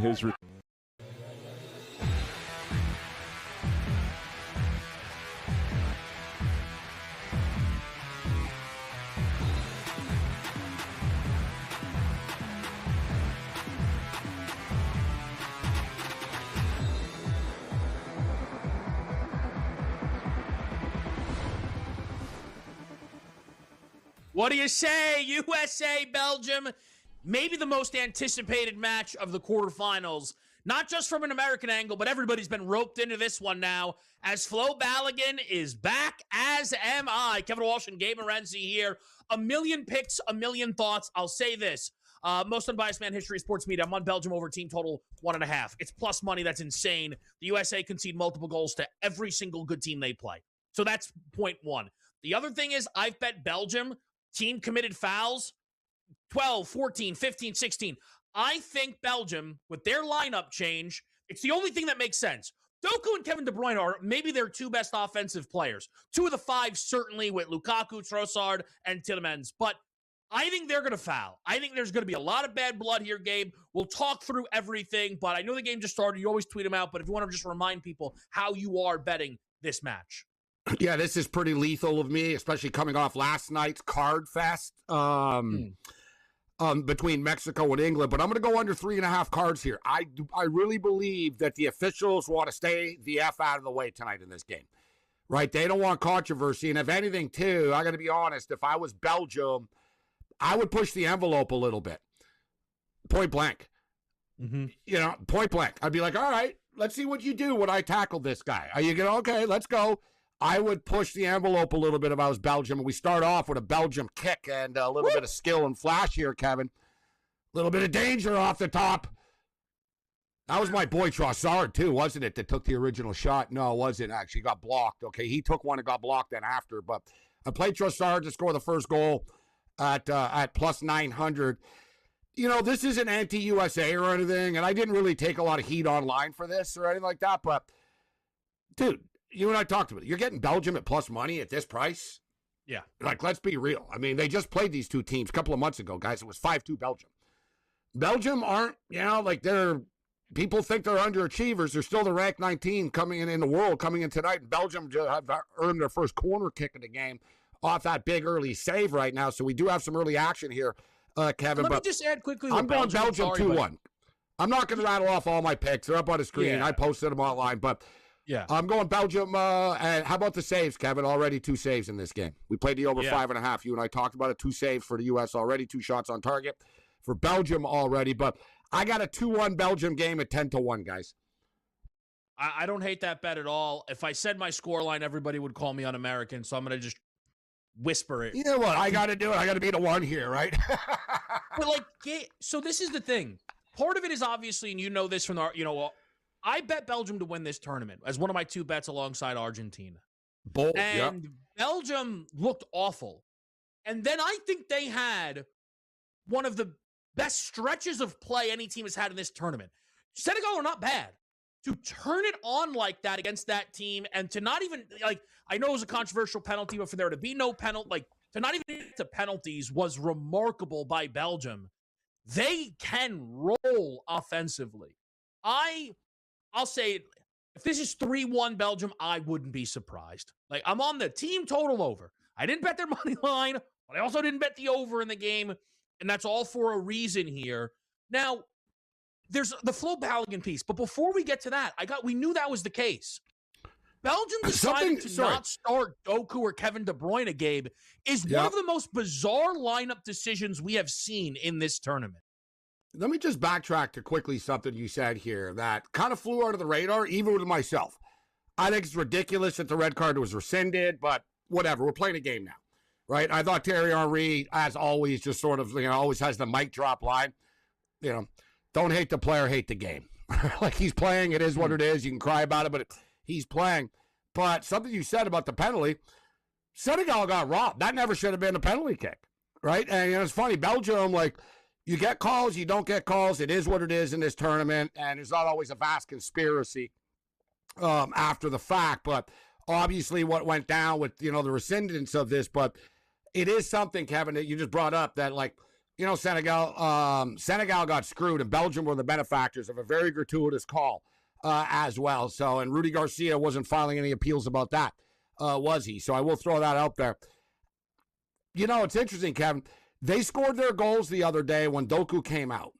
his. What do you say? USA, Belgium, maybe the most anticipated match of the quarterfinals, not just from an American angle, but everybody's been roped into this one now, as Flo Balogun is back, as am I. Kevin Walsh and Gabriel Morency here. A million picks, a million thoughts. I'll say this. Most unbiased man history of sports media. I'm on Belgium over team total 1.5. It's plus money. That's insane. The USA concede multiple goals to every single good team they play. So that's point one. The other thing is I've bet Belgium team committed fouls, 12, 14, 15, 16. I think Belgium, with their lineup change, it's the only thing that makes sense. Doku and Kevin De Bruyne are maybe their two best offensive players. Two of the five, certainly, with Lukaku, Trossard, and Tielemans. But I think they're going to foul. I think there's going to be a lot of bad blood here, Gabe. We'll talk through everything, but I know the game just started. You always tweet them out, but if you want to just remind people how you are betting this match. Yeah, this is pretty lethal of me, especially coming off last night's card fest between Mexico and England. But I'm going to go under 3.5 cards here. I really believe that the officials want to stay the F out of the way tonight in this game, right? They don't want controversy. And if anything, too, I got to be honest, if I was Belgium, I would push the envelope a little bit. Point blank. Mm-hmm. You know, point blank. I'd be like, all right, let's see what you do when I tackle this guy. Are you going to, okay, let's go. I would push the envelope a little bit if I was Belgium. We start off with a Belgium kick and a little bit of skill and flash here, Kevin. A little bit of danger off the top. That was my boy Trossard, too, wasn't it, that took the original shot? No, it wasn't, actually. Got blocked. Okay, he took one and got blocked then after. But I played Trossard to score the first goal at plus 900. You know, this isn't anti-USA or anything, and I didn't really take a lot of heat online for this or anything like that. But, dude, you and I talked about it. You're getting Belgium at plus money at this price? Yeah. Like, let's be real. I mean, they just played these two teams a couple of months ago, guys. It was 5-2 Belgium. Belgium aren't, you know, like people think they're underachievers. They're still the ranked 19 coming in the world coming in tonight. And Belgium just have earned their first corner kick of the game off that big early save right now. So we do have some early action here, Kevin. Let me just add quickly. I'm going Belgium 2-1. I'm not going to rattle off all my picks. They're up on the screen. Yeah. I posted them online, but yeah, I'm going Belgium. And how about the saves, Kevin? Already 2 saves in this game. We played the over 5.5. You and I talked about it. 2 saves for the U.S. already. 2 shots on target for Belgium already. But I got a 2-1 Belgium game at 10-1, guys. I don't hate that bet at all. If I said my scoreline, everybody would call me un-American, so I'm going to just whisper it. You know what? I got to do it. I got to be the one here, right? But so this is the thing. Part of it is obviously, and you know this from I bet Belgium to win this tournament as one of my 2 bets alongside Argentina. Bold, and Belgium looked awful. And then I think they had one of the best stretches of play any team has had in this tournament. Senegal are not bad. To turn it on like that against that team and to not even, I know it was a controversial penalty, but for there to be no penalty, to not even get to penalties was remarkable by Belgium. They can roll offensively. I'll say, if this is 3-1 Belgium, I wouldn't be surprised. I'm on the team total over. I didn't bet their money line, but I also didn't bet the over in the game, and that's all for a reason here. Now, there's the Flo Balogun piece, but before we get to that, we knew that was the case. Belgium decided to not start Doku or Kevin De Bruyne, Gabe, is one of the most bizarre lineup decisions we have seen in this tournament. Let me just backtrack to quickly something you said here that kind of flew under the radar, even with myself. I think it's ridiculous that the red card was rescinded, but whatever. We're playing a game now, right? I thought Thierry Henry, as always, just sort of, always has the mic drop line. Don't hate the player, hate the game. He's playing, it is what it is. You can cry about it, but he's playing. But something you said about the penalty, Senegal got robbed. That never should have been a penalty kick, right? And it's funny, Belgium, you get calls, you don't get calls. It is what it is in this tournament, and there's not always a vast conspiracy after the fact. But obviously what went down with, the rescindance of this, but it is something, Kevin, that you just brought up that, Senegal got screwed, and Belgium were the benefactors of a very gratuitous call as well. So, and Rudy Garcia wasn't filing any appeals about that, was he? So I will throw that out there. It's interesting, Kevin. They scored their goals the other day when Doku came out.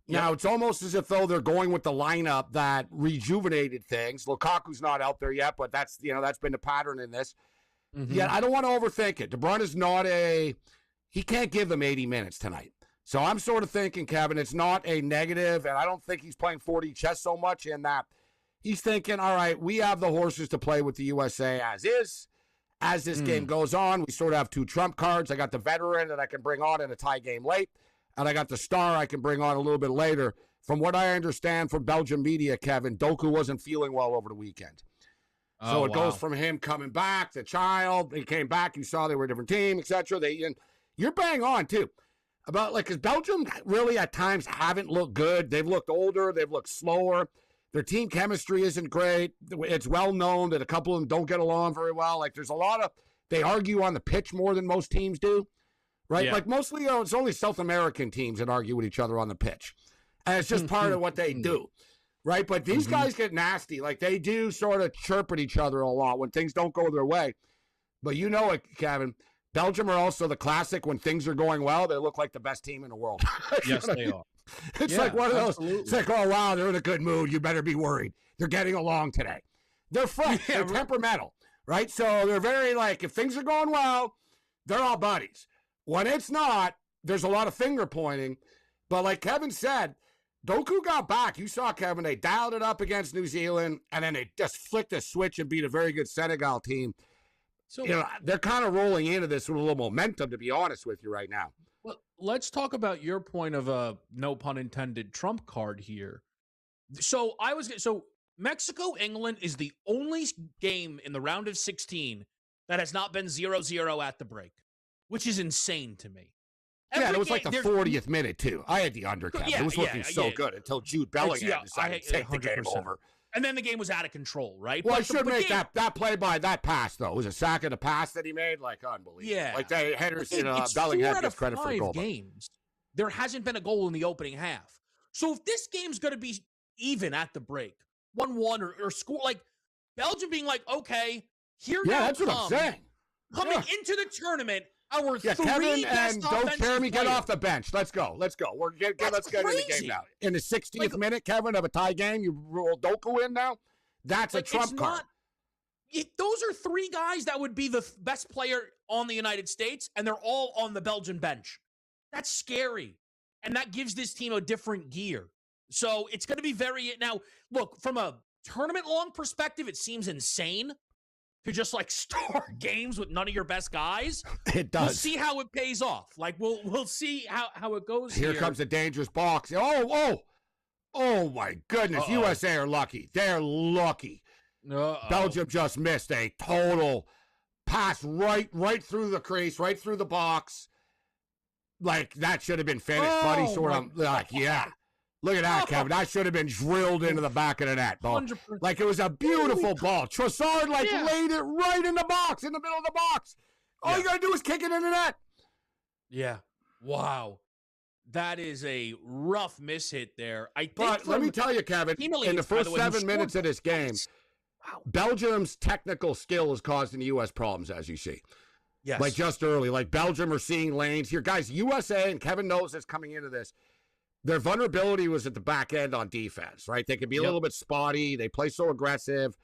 Now, it's almost as if though they're going with the lineup that rejuvenated things. Lukaku's not out there yet, but that's been the pattern in this. Mm-hmm. Yet I don't want to overthink it. De Bruyne is not he can't give them 80 minutes tonight. So I'm sort of thinking, Kevin, it's not a negative, and I don't think he's playing 4D chess so much in that he's thinking, all right, we have the horses to play with the USA as is. As this game goes on, we sort of have two trump cards. I got the veteran that I can bring on in a tie game late. And I got the star I can bring on a little bit later. From what I understand from Belgian media, Kevin, Doku wasn't feeling well over the weekend. So it goes from him coming back, the child, he came back, you saw they were a different team, etc. And you're bang on, too. Because Belgium really at times haven't looked good. They've looked older. They've looked slower. Their team chemistry isn't great. It's well known that a couple of them don't get along very well. There's a lot of, they argue on the pitch more than most teams do. Right? Yeah. Mostly, it's only South American teams that argue with each other on the pitch. And it's just part of what they do. Right? But these guys get nasty. They do sort of chirp at each other a lot when things don't go their way. But you know it, Kevin. Belgium are also the classic when things are going well. They look like the best team in the world. Yes, they are. It's like one of those. Absolutely. It's like, oh, wow, they're in a good mood. You better be worried. They're getting along today. They're fresh. They're temperamental. Right? So they're very if things are going well, they're all buddies. When it's not, there's a lot of finger pointing. But like Kevin said, Doku got back. You saw, Kevin, they dialed it up against New Zealand, and then they just flicked a switch and beat a very good Senegal team. So they're kind of rolling into this with a little momentum, to be honest with you right now. Well, let's talk about your point of a no pun intended trump card here. So Mexico, England is the only game in the round of 16 that has not been 0-0 at the break, which is insane to me. It was the 40th minute, too. I had the undercap. It was looking so good until Jude Bellingham decided to take the game over. And then the game was out of control, right? Well, I should make that play by that pass, though. It was a sack of the pass that he made. Unbelievable. Yeah. That Henderson, Bellingham gets credit for the goal. Games, there hasn't been a goal in the opening half. So if this game's going to be even at the break, 1-1 or score, Belgium being okay, here now that's what I'm saying. Coming into the tournament, our three Kevin best and Jeremy get off the bench. Let's go. Let's get into the game now. In the 60th minute, Kevin, of a tie game, you roll Doku in now. That's a trump card. Those are three guys that would be the best player on the United States, and they're all on the Belgian bench. That's scary, and that gives this team a different gear. So it's going to be now. Look, from a tournament-long perspective, it seems insane to just start games with none of your best guys. It does. We'll see how it pays off. We'll see how it goes here. Here comes the dangerous box. Oh my goodness. Uh-oh. USA are lucky. They're lucky. Uh-oh. Belgium just missed a total pass right through the crease, right through the box. That should have been finished, buddy. Look at that, Kevin. That should have been drilled into the back of the net, bro. It was a beautiful ball. Trossard, laid it right in the box, in the middle of the box. All you got to do is kick it in the net. Yeah. Wow. That is a rough mishit there. But let me tell you, Kevin, in the first 7 minutes of this game, Belgium's technical skill has caused the U.S. problems, as you see. Yes. Just early. Belgium are seeing lanes here. Guys, USA, and Kevin knows this coming into this, their vulnerability was at the back end on defense, right? They could be a little bit spotty. They play so aggressive.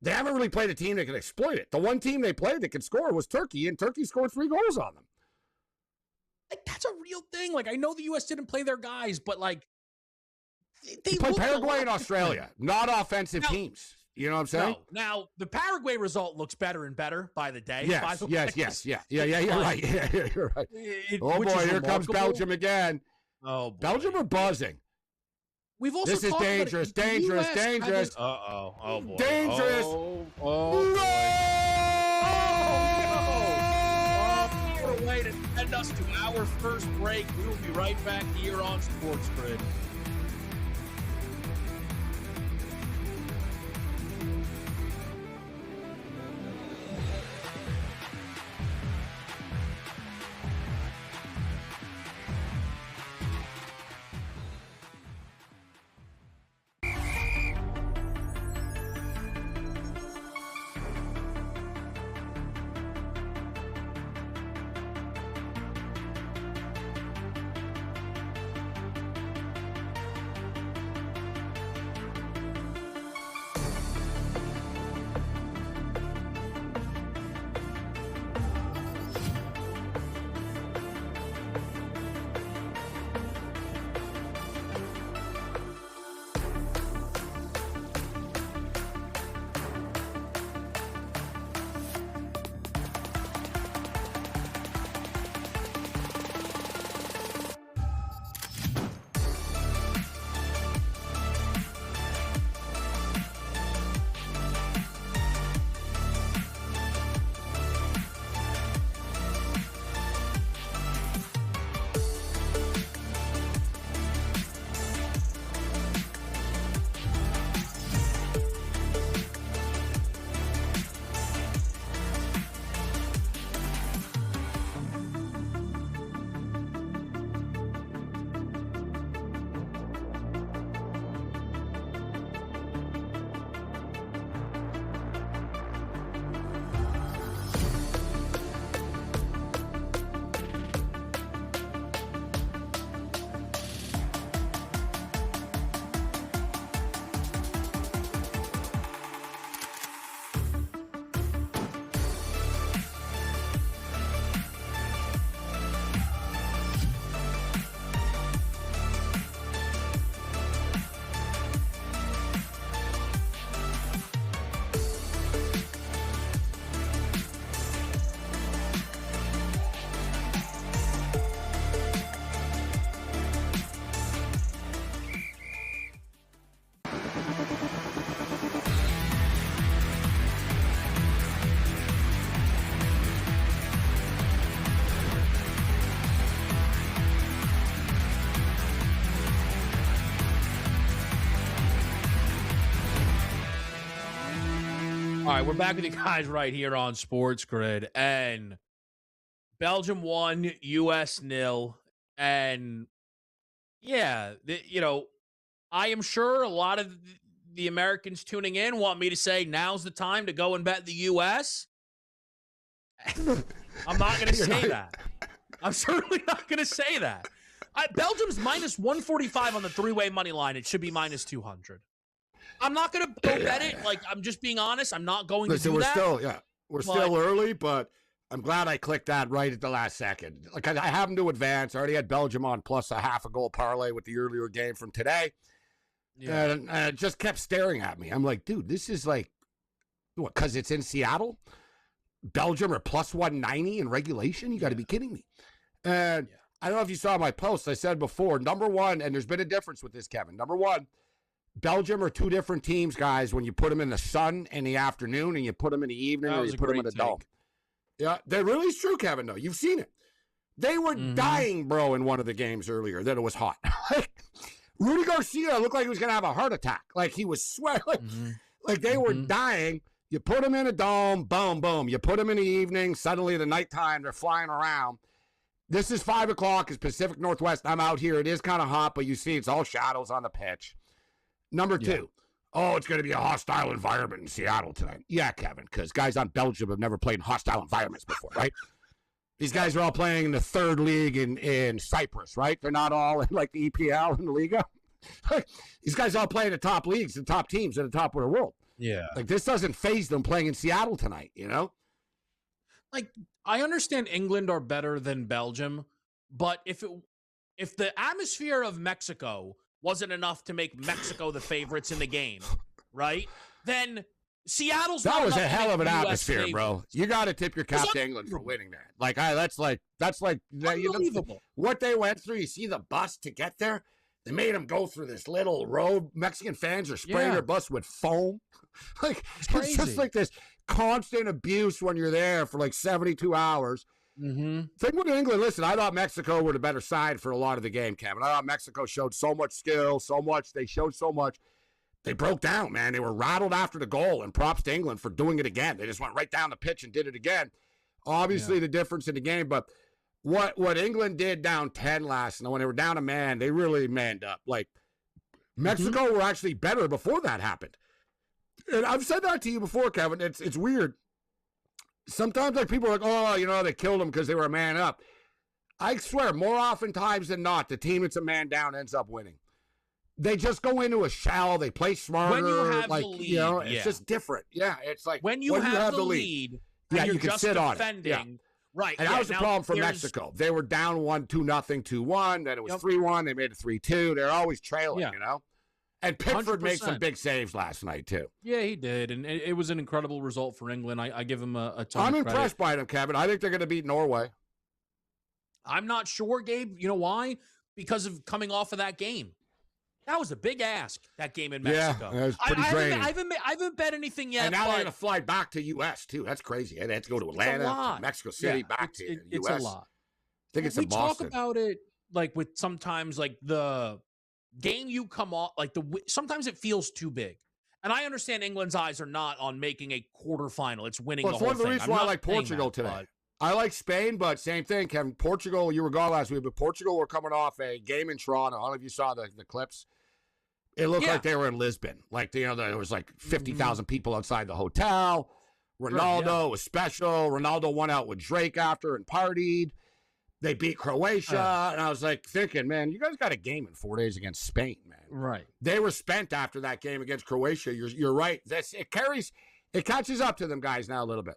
They haven't really played a team that can exploit it. The one team they played that could score was Turkey, and Turkey scored 3 goals on them. That's a real thing. I know the U.S. didn't play their guys, but, they played Paraguay and Australia, not offensive teams. You know what I'm saying? No. Now, the Paraguay result looks better and better by the day. Yes. Yeah, you're right. Yeah, you're right. Here comes Belgium again. Oh, boy. Belgium are buzzing. We've also this is dangerous. Uh-oh. Oh, boy. Dangerous. Oh, what a way to send us to our first break. We will be right back here on SportsGrid. All right, we're back with you guys right here on SportsGrid, and Belgium 1, US 0, and yeah, I am sure a lot of the Americans tuning in want me to say now's the time to go and bet the US. I'm not going to say that. I'm certainly not going to say that. Belgium's minus 145 on the three-way money line. It should be minus 200. I'm not going to go bet it. Like, I'm just being honest. I'm not going to do that. We're still early, but I'm glad I clicked that right at the last second. Like, I have them to advance. I already had Belgium on plus a half a goal parlay with the earlier game from today. Yeah. And it just kept staring at me. I'm like, dude, this is like, what, because it's in Seattle? Belgium are plus 190 in regulation? You got to be kidding me. And I don't know if you saw my post. I said before, number one, and there's been a difference with this, Kevin. Number one, Belgium are two different teams, guys, when you put them in the sun in the afternoon and you put them in the evening or you put them in the dome. Yeah, that really is true, Kevin, though. You've seen it. They were dying, bro, in one of the games earlier that it was hot. Rudy Garcia looked like he was going to have a heart attack. Like, he was sweating. Like they were dying. You put them in a dome, boom, boom. You put them in the evening, suddenly the nighttime, they're flying around. This is 5 o'clock. It's Pacific Northwest. I'm out here. It is kind of hot, but you see it's all shadows on the pitch. Number two, it's going to be a hostile environment in Seattle tonight. Yeah, Kevin, because guys on Belgium have never played in hostile environments before, right? These guys are all playing in the third league in Cyprus, right? They're not all in, like, the EPL and the Liga. These guys all play in the top leagues, the top teams at the top of the world. Yeah. Like, this doesn't faze them playing in Seattle tonight, you know? Like, I understand England are better than Belgium, but if the atmosphere of Mexico wasn't enough to make Mexico the favorites in the game, right? Then Seattle's that not was enough a hell of an atmosphere, favorites. bro. You got to tip your cap to England for winning that. Like, that's unbelievable. What they went through. You see the bus to get there. They made them go through this little road. Mexican fans are spraying their bus with foam. Like, it's just like this constant abuse when you're there for like 72 hours. Thing with England, listen, I thought Mexico were the better side for a lot of the game, Kevin. I thought Mexico showed so much skill, they showed so much. They broke down, man. They were rattled after the goal, and props to England for doing it again. They just went right down the pitch and did it again. Obviously, the difference in the game, but what England did down 10 last night, when they were down a man, they really manned up. Like, Mexico were actually better before that happened. And I've said that to you before, Kevin. It's weird. Sometimes, like, people are like, they killed them because they were a man up. I swear, more oftentimes than not, the team that's a man down ends up winning. They just go into a shell. They play smarter. When you have the lead, it's just different. Yeah, it's like when you have the lead, yeah, you're you can just sit defending. on it. Yeah. Right. And that was the problem for Mexico. They were down 1-0, 2-1. Then it was 3-1. They made it 3-2. They're always trailing, you know? And Pickford 100%. made some big saves last night, too. Yeah, he did. And it was an incredible result for England. I give him a ton I'm of impressed by them, Kevin. I think they're going to beat Norway. I'm not sure, Gabe. You know why? Because of coming off of that game. That was a big ask, that game in Mexico. Yeah, it was pretty draining. I haven't bet anything yet. And now they're going to fly back to U.S., too. That's crazy. They have to go to Atlanta, to Mexico City, back to U.S. It's a lot. I think it's in Boston. We talk about it, like, with sometimes, like, the game you come off, like, sometimes it feels too big. And I understand England's eyes are not on making a quarterfinal. It's winning the whole thing. It's one of the reasons why I like Portugal today. I like Spain, but same thing, Kevin. Portugal, you were gone last week, but Portugal were coming off a game in Toronto. I don't know if you saw the clips. It looked like they were in Lisbon. Like, there was like 50,000 people outside the hotel. Ronaldo was special. Ronaldo went out with Drake after and partied. They beat Croatia. And I was like thinking, man, you guys got a game in 4 days against Spain, man. Right. They were spent after that game against Croatia. You're right. It catches up to them guys now a little bit.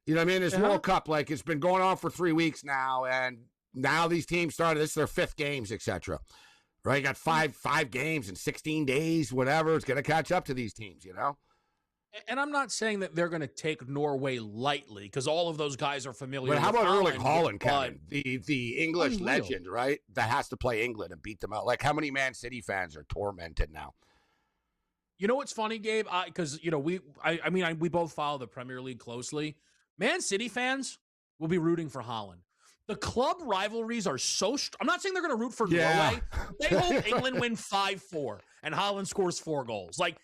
You know what I mean? This World Cup, like, it's been going on for 3 weeks now, and now these teams started. This is their 5th games, etc. Right? You got five games in 16 days, whatever. It's going to catch up to these teams, you know? And I'm not saying that they're going to take Norway lightly, because all of those guys are familiar with But how about Holland, Erling Haaland, Kevin? The English legend, right? That has to play England and beat them out. Like, how many Man City fans are tormented now? You know what's funny, Gabe? Because, we both follow the Premier League closely. Man City fans will be rooting for Holland. The club rivalries are so I'm not saying they're going to root for Norway. They hope England win 5-4. and Haaland scores 4 goals. Like,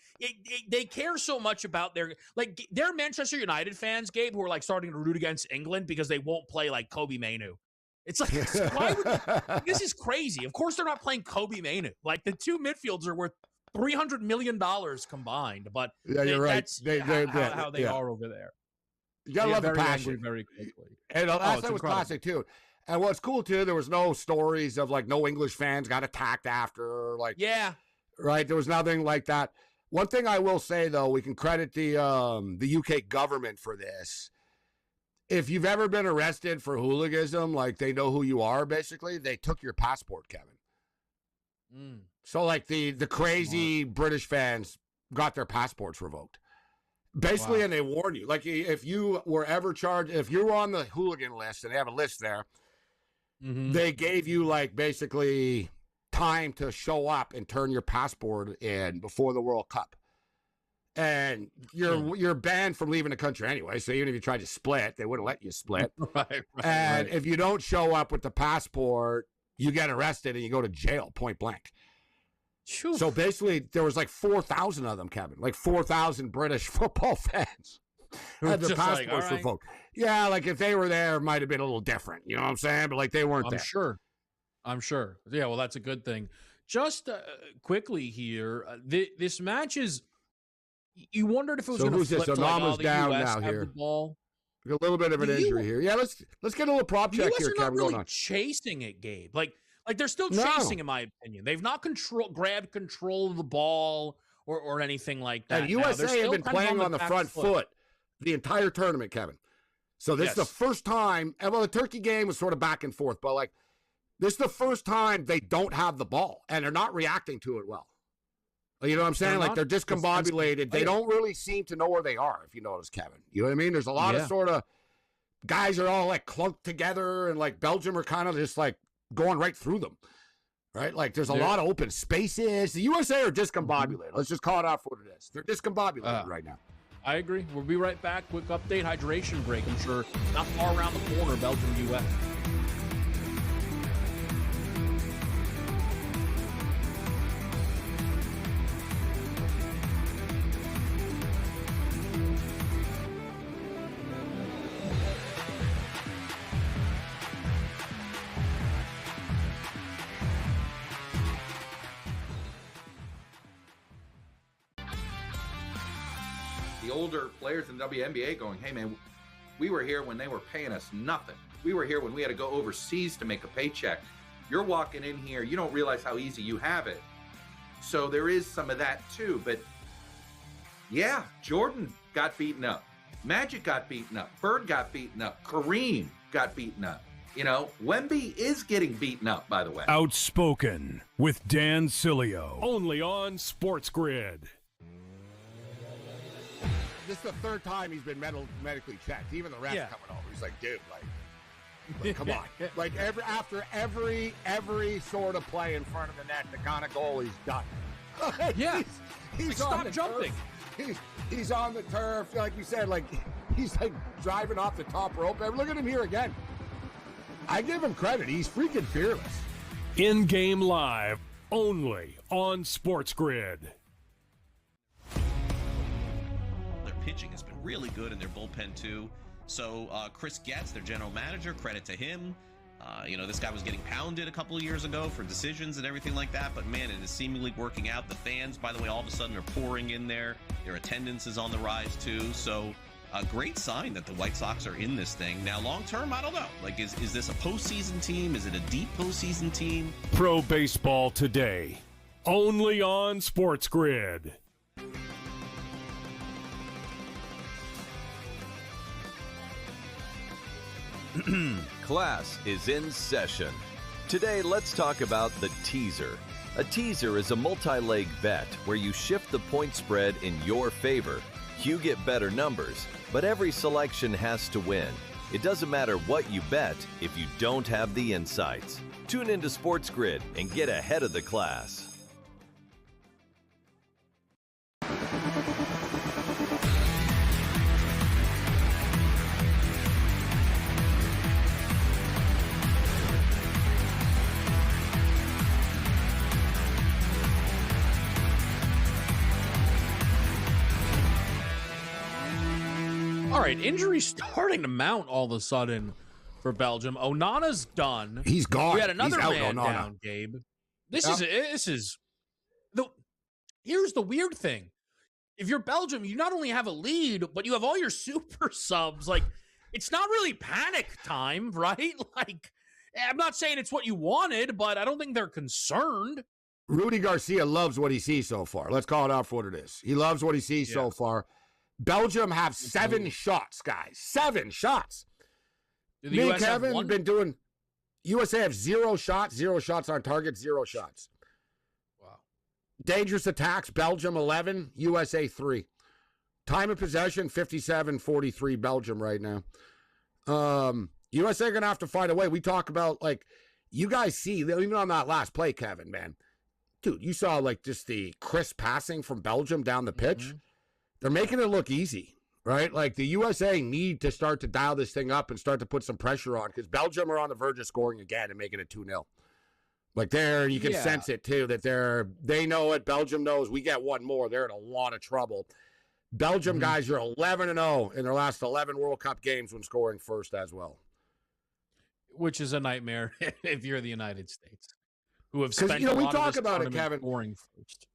they care so much about they're Manchester United fans, Gabe, who are like starting to root against England because they won't play like Kobe Mainu. It's like, this is crazy. Of course, they're not playing Kobe Mainu. Like, the two midfielders are worth $300 million combined. But yeah, you're right. That's how they are over there. You gotta love the passion. Very quickly. And last night was classic too. And what's cool too, there was no stories of like no English fans got attacked after, like right. There was nothing like that. One thing I will say though, we can credit the UK government for this. If you've ever been arrested for hooliganism, like they know who you are. Basically, they took your passport, Kevin. So like the crazy British fans got their passports revoked. Basically, and they warn you. Like, if you were ever charged, if you were on the hooligan list, and they have a list there, they gave you, like, basically time to show up and turn your passport in before the World Cup. And you're banned from leaving the country anyway, so even if you tried to split, they wouldn't let you split. And if you don't show up with the passport, you get arrested and you go to jail, point blank. So basically, there was like 4,000 of them, Kevin. Like 4,000 British football fans had their passports revoked. Yeah, like if they were there, it might have been a little different. You know what I'm saying? But like they weren't there. I'm sure. Yeah, well, that's a good thing. Just quickly here, this match is. You wondered if it was going to flip. So Nama's down now here. The ball. A little bit of an injury here. Yeah, let's get a little prop check here, Kevin. Really chasing it, Gabe. Like they're still chasing, in my opinion. They've not grabbed control of the ball or anything like that. And USA have been playing on the front foot the entire tournament, Kevin. So this is the first time. Well, the Turkey game was sort of back and forth, but like this is the first time they don't have the ball and they're not reacting to it well. You know what I'm saying? Like they're discombobulated. They don't really seem to know where they are. If you notice, Kevin. You know what I mean? There's a lot of sort of guys are all like clunked together, and like Belgium are kind of just like going right through them, right? Like there's a lot of open spaces. The USA are discombobulated. Let's just call it out for what it is. They're discombobulated right now. I agree. We'll be right back. Quick update, hydration break. I'm sure not far around the corner, Belgium, US. Older players in the WNBA going, hey man, we were here when they were paying us nothing. We were here when we had to go overseas to make a paycheck. You're walking in here, you don't realize how easy you have it. So there is some of that too. But yeah, Jordan got beaten up. Magic got beaten up. Bird got beaten up. Kareem got beaten up. You know, Wemby is getting beaten up, by the way. Outspoken with Dan Cilio. Only on SportsGrid. This is the third time he's been medically checked. Even the refs coming over. He's like, dude, like come on. Like after every sort of play in front of the net, the kind of goal he's done. He's stop jumping. He's on the turf, like you said, like he's like driving off the top rope. Look at him here again. I give him credit. He's freaking fearless. In-game live, only on SportsGrid. Pitching has been really good in their bullpen too. So Chris Getz, their general manager, credit to him. This guy was getting pounded a couple of years ago for decisions and everything like that, but man, it is seemingly working out. The fans, by the way, all of a sudden are pouring in there. Their attendance is on the rise too. So a great sign that the White Sox are in this thing. Now, long term, I don't know. Like, is this a postseason team? Is it a deep postseason team? Pro Baseball Today, only on SportsGrid. Class is in session. Today, let's talk about the teaser. A teaser is a multi-leg bet where you shift the point spread in your favor. You get better numbers, but every selection has to win. It doesn't matter what you bet if you don't have the insights. Tune into SportsGrid and get ahead of the class. All right, injuries starting to mount all of a sudden for Belgium. Onana's done. He's gone. We had another He's out, man Onana. down, Gabe. This is here's the weird thing. If you're Belgium, you not only have a lead, but you have all your super subs. Like, it's not really panic time, right? Like, I'm not saying it's what you wanted, but I don't think they're concerned. Rudy Garcia loves what he sees so far. Let's call it out for what it is. He loves what he sees so far. Belgium have 7 shots, guys. 7 shots. Me and Kevin have been doing. USA have 0 shots. 0 shots on target. 0 shots. Wow. Dangerous attacks. Belgium 11. USA 3. Time of possession 57-43. Belgium right now. USA are gonna have to find a way. We talk about, like, you guys see even on that last play, Kevin, man. Dude, you saw, like, just the crisp passing from Belgium down the pitch. Mm-hmm. They're making it look easy, right? Like, the USA need to start to dial this thing up and start to put some pressure on, because Belgium are on the verge of scoring again and making it 2-0. Like, you can sense it, too, that they know it. Belgium knows we get one more. They're in a lot of trouble. Belgium guys are 11-0 in their last 11 World Cup games when scoring first as well. Which is a nightmare if you're the United States, who have spent we talk about it, Kevin. Scoring first.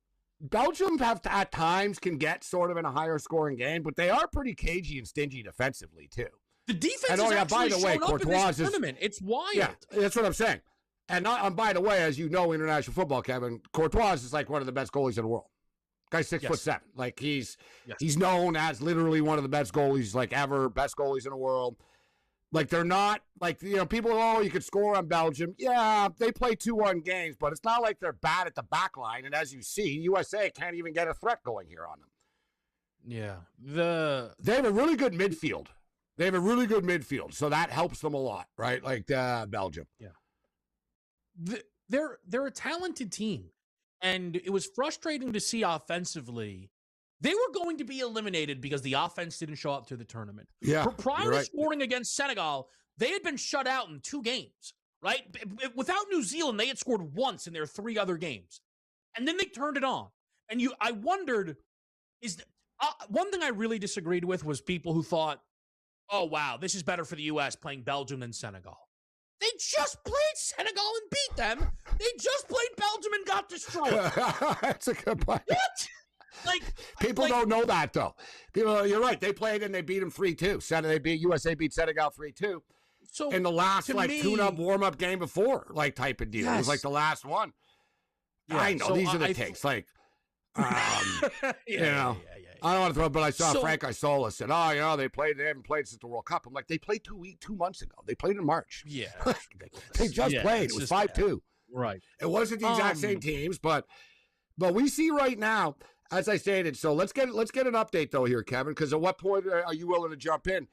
Belgium at times can get sort of in a higher scoring game, but they are pretty cagey and stingy defensively too. The defense is actually shown up in this tournament. It's wild. Yeah, that's what I'm saying. And by the way, as you know, international football, Kevin, Courtois is like one of the best goalies in the world. Guy's 6'7". Like, he's known as literally one of the best goalies like ever, best goalies in the world. Like, they're not, like, people, you could score on Belgium. Yeah, they play 2-1 games, but it's not like they're bad at the back line. And as you see, USA can't even get a threat going here on them. Yeah. They have a really good midfield. So that helps them a lot, right? Like, Belgium. Yeah. They're a talented team. And it was frustrating to see offensively. They were going to be eliminated because the offense didn't show up to the tournament. Yeah. Prior to scoring against Senegal, they had been shut out in 2 games, right? Without New Zealand, they had scored once in their 3 other games. And then they turned it on. And I wondered, one thing I really disagreed with was people who thought, oh, wow, this is better for the U.S. playing Belgium than Senegal. They just played Senegal and beat them. They just played Belgium and got destroyed. That's a good point. What? People don't know that, though. You're right. They played and they beat them 3-2. USA beat Senegal 3-2. So in the last tune-up, warm-up game before, like, type of deal. Yes. It was like the last one. Yeah, I know these are the takes. Like, I don't want to throw, but I saw Frank Isola said, they haven't played since the World Cup. I'm like, they played 2 months ago. They played in March. Yeah, they just played. It was 5-2. Right. It wasn't the exact same teams, but we see right now. As I stated, so let's get an update, though, here, Kevin, because at what point are you willing to jump in?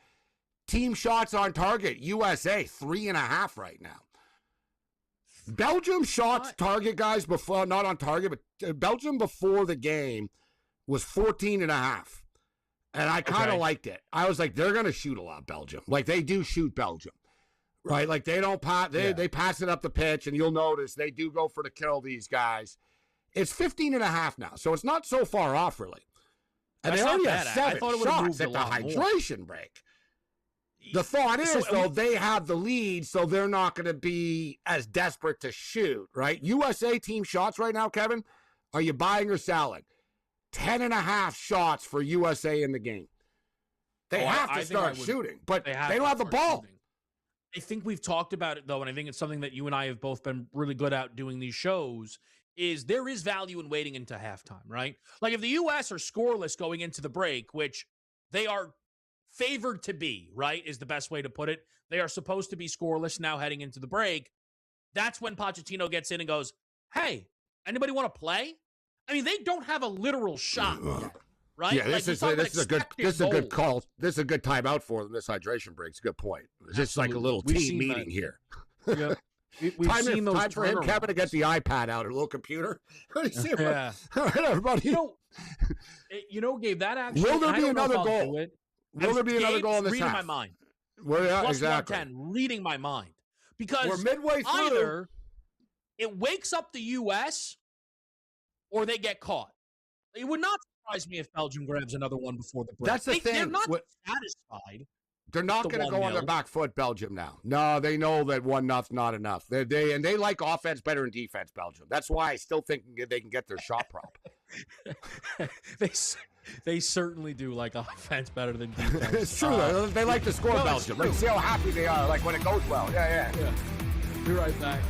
Team shots on target, USA, 3.5 right now. Belgium shots target, guys, before, not on target, but Belgium before the game was 14.5. And I kind of liked it. I was like, they're going to shoot a lot, Belgium. Like, they do shoot Belgium, right? Like, they don't pass, they pass it up the pitch, and you'll notice they do go for the kill, these guys. It's 15.5 now, so it's not so far off, really. And they already have 7 shots at the hydration break. The thought is, though, they have the lead, so they're not going to be as desperate to shoot, right? USA team shots right now, Kevin, are you buying or selling? 10.5 shots for USA in the game. They have to start shooting, but they don't have the ball. Shooting. I think we've talked about it, though, and I think it's something that you and I have both been really good at doing these shows, is there is value in waiting into halftime, right? Like, if the U.S. are scoreless going into the break, which they are favored to be, right, is the best way to put it. They are supposed to be scoreless now heading into the break. That's when Pochettino gets in and goes, hey, anybody want to play? I mean, they don't have a literal shot yet, right? Yeah, this is a good call. This is a good timeout for them, this hydration break. It's a good point. It's just like a little team meeting here. Yeah. Time for him, Kevin, to get the iPad out, a little computer. Yeah. All right, everybody. Gabe, that actually. Will there be another goal? Will there be another goal in this reading half? My mind. Plus exactly. 110, reading my mind. Because we're midway through. Either it wakes up the U.S. or they get caught. It would not surprise me if Belgium grabs another one before the break. That's the thing. They're not satisfied. They're not going to go on their back foot, Belgium, now. No, they know that 1-0's not enough. They like offense better than defense, Belgium. That's why I still think they can get their shot prop. They certainly do like offense better than defense. It's true. They like to score, Belgium. Like, see how happy they are, like when it goes well. Yeah. Be right back.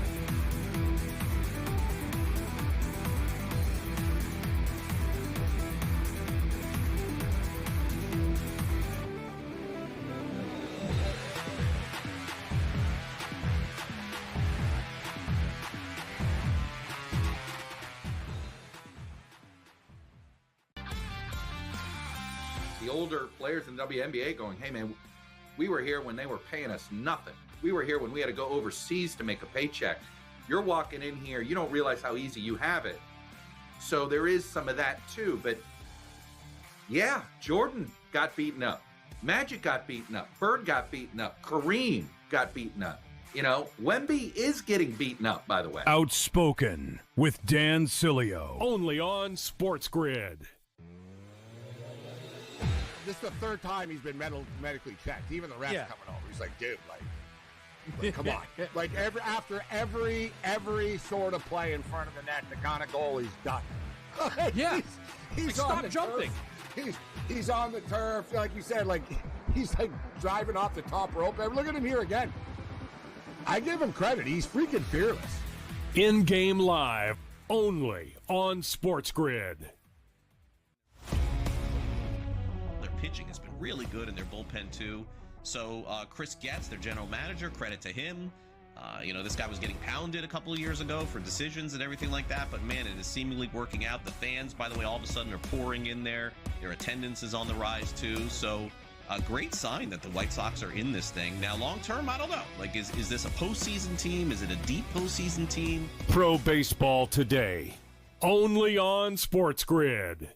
The older players in the WNBA going, hey, man, we were here when they were paying us nothing. We were here when we had to go overseas to make a paycheck. You're walking in here, you don't realize how easy you have it. So there is some of that too. But yeah, Jordan got beaten up. Magic got beaten up. Bird got beaten up. Kareem got beaten up. You know, Wemby is getting beaten up, by the way. Outspoken with Dan Cilio. Only on SportsGrid. This is the third time he's been medically checked. Even the refs coming over. He's like, dude, like come on. Like after every sort of play in front of the net, the kind of goal he's done. He's stop jumping. He's on the turf, like you said, like he's like driving off the top rope. Look at him here again. I give him credit. He's freaking fearless. In-game live, only on SportsGrid. Pitching has been really good in their bullpen too. So Chris Getz, their general manager, credit to him. This guy was getting pounded a couple of years ago for decisions and everything like that, but man, it is seemingly working out. The fans, by the way, all of a sudden are pouring in there. Their attendance is on the rise too. So a great sign that the White Sox are in this thing. Now, long term, I don't know. Like, is this a postseason team? Is it a deep postseason team? Pro Baseball Today, only on SportsGrid.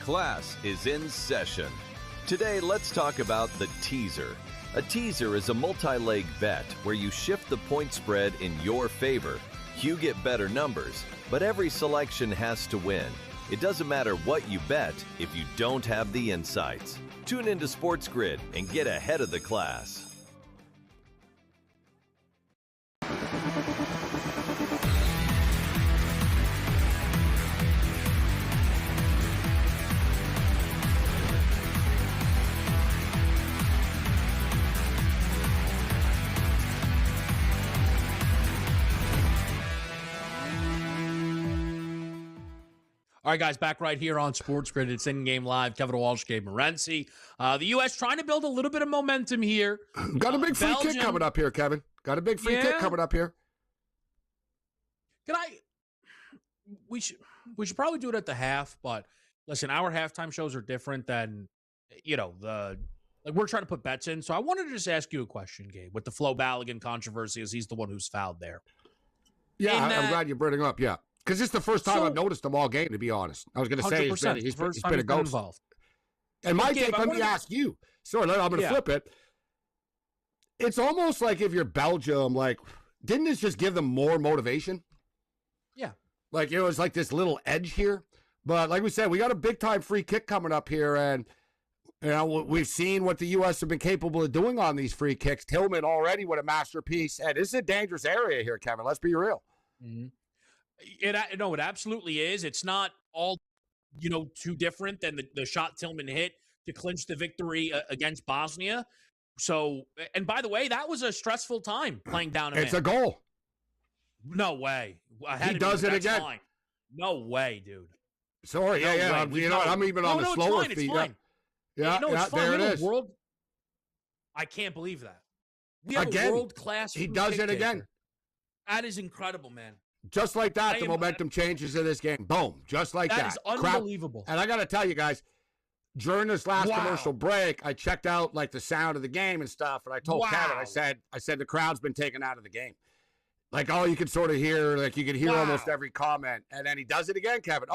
Class is in session. Today, let's talk about the teaser. A teaser is a multi-leg bet where you shift the point spread in your favor. You get better numbers, but every selection has to win. It doesn't matter what you bet if you don't have the insights. Tune into SportsGrid and get ahead of the class. All right, guys, back right here on SportsGrid. It's in-game live. Kevin Walsh, Gabriel Morency. The U.S. trying to build a little bit of momentum here. Got a big free kick coming up here, Kevin. Got a big free kick coming up here. We should probably do it at the half, but listen, our halftime shows are different than, we're trying to put bets in. So I wanted to just ask you a question, Gabe, with the Flo Balogun controversy, as he's the one who's fouled there. Yeah, I'm glad you brought it up, yeah. Because it's the first time I've noticed him all game, to be honest. I was going to say he's been a ghost. Involved. And my take, let me ask you. Sorry, I'm going to flip it. It's almost like if you're Belgium, like, didn't this just give them more motivation? Yeah. Like, it was like this little edge here. But like we said, we got a big-time free kick coming up here. And, we've seen what the U.S. have been capable of doing on these free kicks. Tillman already with a masterpiece. And this is a dangerous area here, Kevin. Let's be real. Mm-hmm. It absolutely is. It's not all, too different than the shot Tillman hit to clinch the victory against Bosnia. So, and by the way, that was a stressful time playing down. It's a goal. No way. He does it again. Fine. No way, dude. Sorry, yeah. I'm even on the slower feet. Yeah, there it is. I can't believe that. We have again, a world-class. He does it again. That is incredible, man. Just like that, the momentum changes in this game. Boom. Just like that. That is unbelievable. And I got to tell you guys, during this last commercial break, I checked out like the sound of the game and stuff, and I told Kevin, I said the crowd's been taken out of the game. Like, all you could sort of hear, like you could hear almost every comment, and then he does it again, Kevin.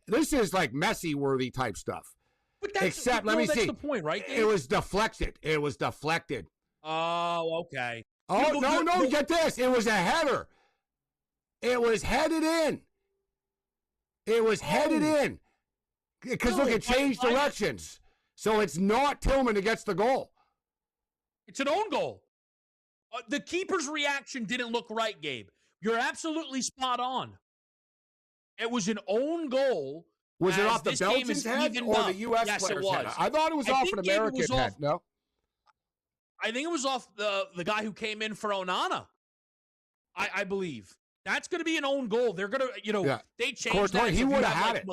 This is like Messi-worthy type stuff. But that's, let me see. That's the point, right? It was deflected. Oh, okay. Oh, no, get this. It was a header. It was headed in. Because look, it changed directions. So it's not Tillman that gets the goal. It's an own goal. The keeper's reaction didn't look right, Gabe. You're absolutely spot on. It was an own goal. Was it off the Belgian's head or the U.S. player's head? I thought it was off an American head. No? I think it was off the guy who came in for Onana. I believe. That's going to be an own goal. They're going to, they changed that. He would have had it.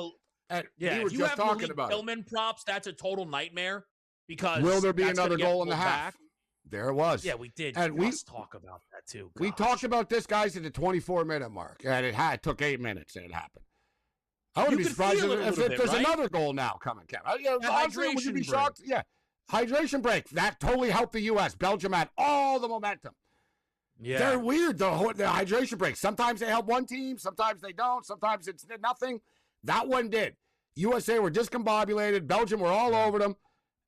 Yeah, if you have Malik Tillman props, that's a total nightmare. Because will there be another goal in the half? There it was. Yeah, we did. And we talk about that too. We talked about this, guys, at the 24-minute mark, and it took 8 minutes, and it happened. I wouldn't be surprised if there's another goal now coming, Kevin. Honestly, would you be shocked? Yeah, hydration break. That totally helped the U.S. Belgium had all the momentum. Yeah, they're weird. The hydration break. Sometimes they help one team. Sometimes they don't. Sometimes it's nothing. That one did. USA were discombobulated. Belgium were all over them.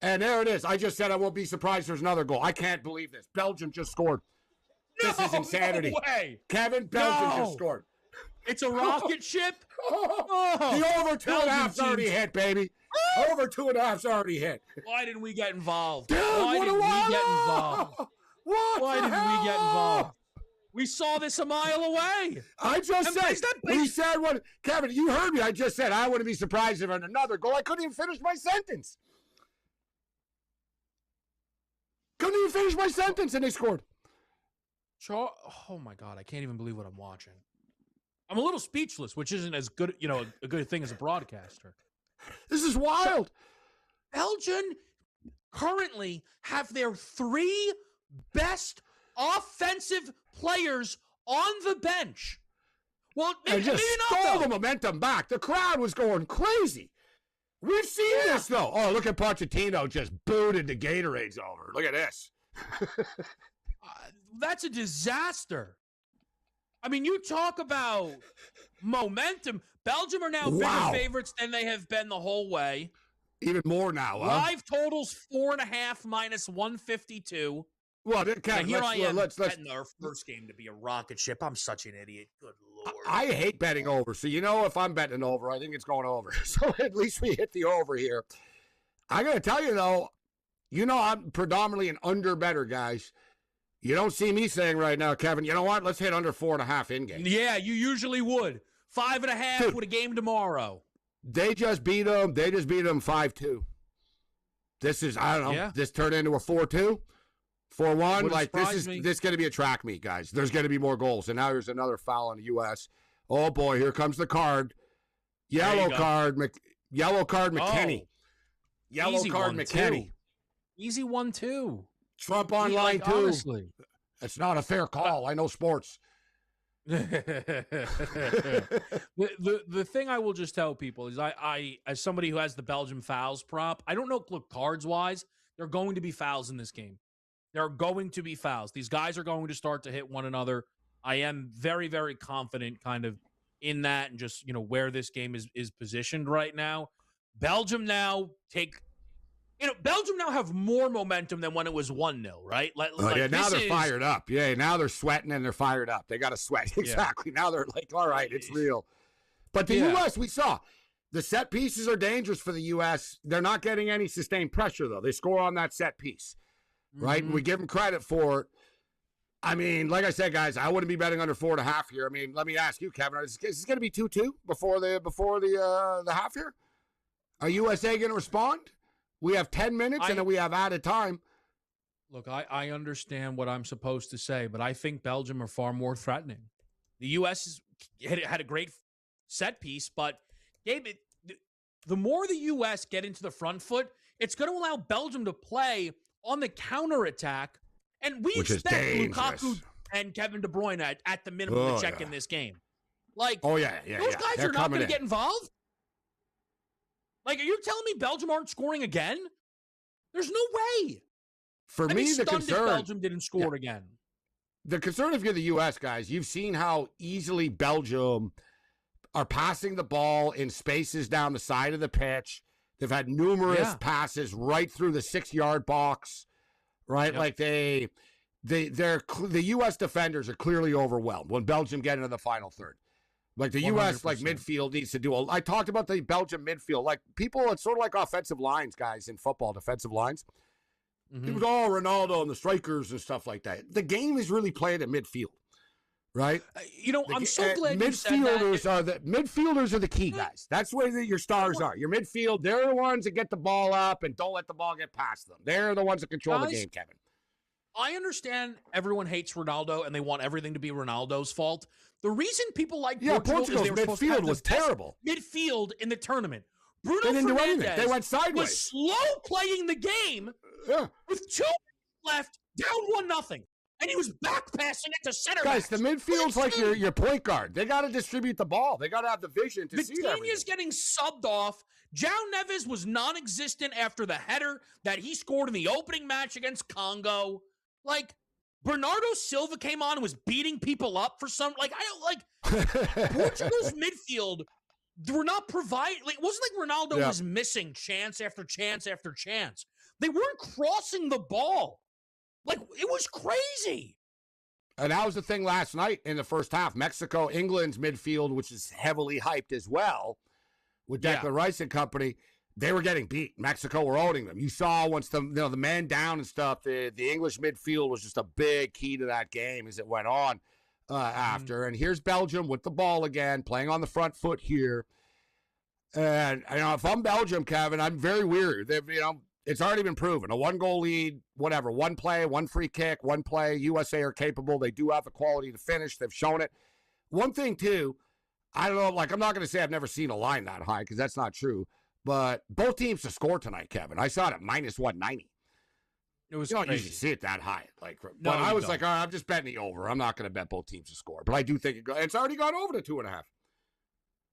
And there it is. I just said I won't be surprised there's another goal. I can't believe this. Belgium just scored. This is insanity. No way. Kevin, Belgium just scored. It's a rocket ship? The over 2.5's already hit, baby. Over 2.5's already hit. Why didn't we get involved? Dude, Why didn't we get involved? Why didn't we get involved? We saw this a mile away. I just said, we said what, Kevin, you heard me. I just said I wouldn't be surprised if another goal. I couldn't even finish my sentence. Couldn't even finish my sentence, and they scored. Oh, my God. I can't even believe what I'm watching. I'm a little speechless, which isn't as good, a good thing as a broadcaster. This is wild. Belgium currently have their 3 best offensive players on the bench. Well, maybe just not, stole the momentum back. The crowd was going crazy. We've seen this, though. Oh, look at Pochettino just booted the Gatorades over. Look at this. That's a disaster. I mean, you talk about momentum. Belgium are now bigger favorites than they have been the whole way. Even more now, huh? Live totals 4.5 minus 152. Well, let's betting our first game to be a rocket ship. I'm such an idiot. Good Lord. I hate betting over. So, if I'm betting over, I think it's going over. So, at least we hit the over here. I got to tell you, though, I'm predominantly an under better, guys. You don't see me saying right now, Kevin, you know what? Let's hit under 4.5 in game. Yeah, you usually would. 5.5 with a game tomorrow. They just beat them. They just beat them 5-2. This is, I don't know. Yeah. This turned into a 4-2. 4-1, like this is going to be a track meet, guys. There's going to be more goals, and now there's another foul on the U.S. Oh boy, here comes the card. Yellow card, McKinney. Yellow Easy card, McKinney. Easy 1-2. Trump on line 2. Honestly. It's not a fair call. I know sports. The thing I will just tell people is I as somebody who has the Belgium fouls prop, I don't know, look, cards wise, there are going to be fouls in this game. There are going to be fouls. These guys are going to start to hit one another. I am very, very confident kind of in that and just, where this game is positioned right now. Belgium now Belgium now have more momentum than when it was 1-0, right? Now they're fired up. Yeah, now they're sweating and they're fired up. They got to sweat. Exactly. Yeah. Now they're like, all right, it's real. But the U.S., we saw, the set pieces are dangerous for the U.S. They're not getting any sustained pressure, though. They score on that set piece. Right? And we give them credit for it. I mean, like I said, guys, I wouldn't be betting under 4.5 here. I mean, let me ask you, Kevin, is this going to be 2-2 before the half here? Are USA going to respond? We have 10 minutes and then we have added time. Look, I understand what I'm supposed to say, but I think Belgium are far more threatening. The U.S. had a great set piece, but Gabe, the more the U.S. get into the front foot, it's going to allow Belgium to play on the counterattack, and we expect Lukaku and Kevin De Bruyne at the minimum to check in this game. Like, those guys are not going to get involved? Like, are you telling me Belgium aren't scoring again? There's no way. For me, the concern, Belgium didn't score again. The concern if you're the U.S., guys, you've seen how easily Belgium are passing the ball in spaces down the side of the pitch. They've had numerous passes right through the 6-yard box, right? Yep. Like the U.S. defenders are clearly overwhelmed when Belgium get into the final third. Like the U.S. 100%. like midfield needs to do. I talked about the Belgium midfield. Like people, it's sort of like offensive lines, guys, in football, defensive lines. It was all Ronaldo and the strikers and stuff like that. The game is really played at midfield, right? I'm so glad you said that. Midfielders are the key guys. That's where your stars are. Your midfield, they're the ones that get the ball up and don't let the ball get past them. They're the ones that control the game, Kevin. I understand everyone hates Ronaldo and they want everything to be Ronaldo's fault. The reason people like Portugal's midfield was terrible. Midfield in the tournament. Bruno They didn't do anything. Fernandes They went sideways. was slow playing the game with 2 minutes left, down 1-0. And he was back passing it to center Guys, backs. the midfield's like your point guard. They got to distribute the ball. They got to have the vision to see everything. Vitinha's getting subbed off. João Neves was non-existent after the header that he scored in the opening match against Congo. Like, Bernardo Silva came on and was beating people up for some, like, I don't like, Portugal's midfield, were not providing, like, it wasn't like Ronaldo was missing chance after chance after chance. They weren't crossing the ball. Like, it was crazy. And that was the thing last night in the first half. Mexico, England's midfield, which is heavily hyped as well, with Declan Rice and company, they were getting beat. Mexico were owning them. You saw once the man down and stuff, the English midfield was just a big key to that game as it went on after. And here's Belgium with the ball again, playing on the front foot here. And if I'm Belgium, Kevin, I'm very weary. It's already been proven. A 1-goal lead, whatever, 1 play, 1 free kick, 1 play. USA are capable. They do have the quality to finish. They've shown it. One thing, too, I don't know, like, I'm not going to say I've never seen a line that high because that's not true. But both teams to score tonight, Kevin. I saw it at -190. It was you don't crazy. usually see it that high. Like, No, but I was don't. like, all right, I'm just betting the over. I'm not going to bet both teams to score. But I do think it's already gone over to 2.5.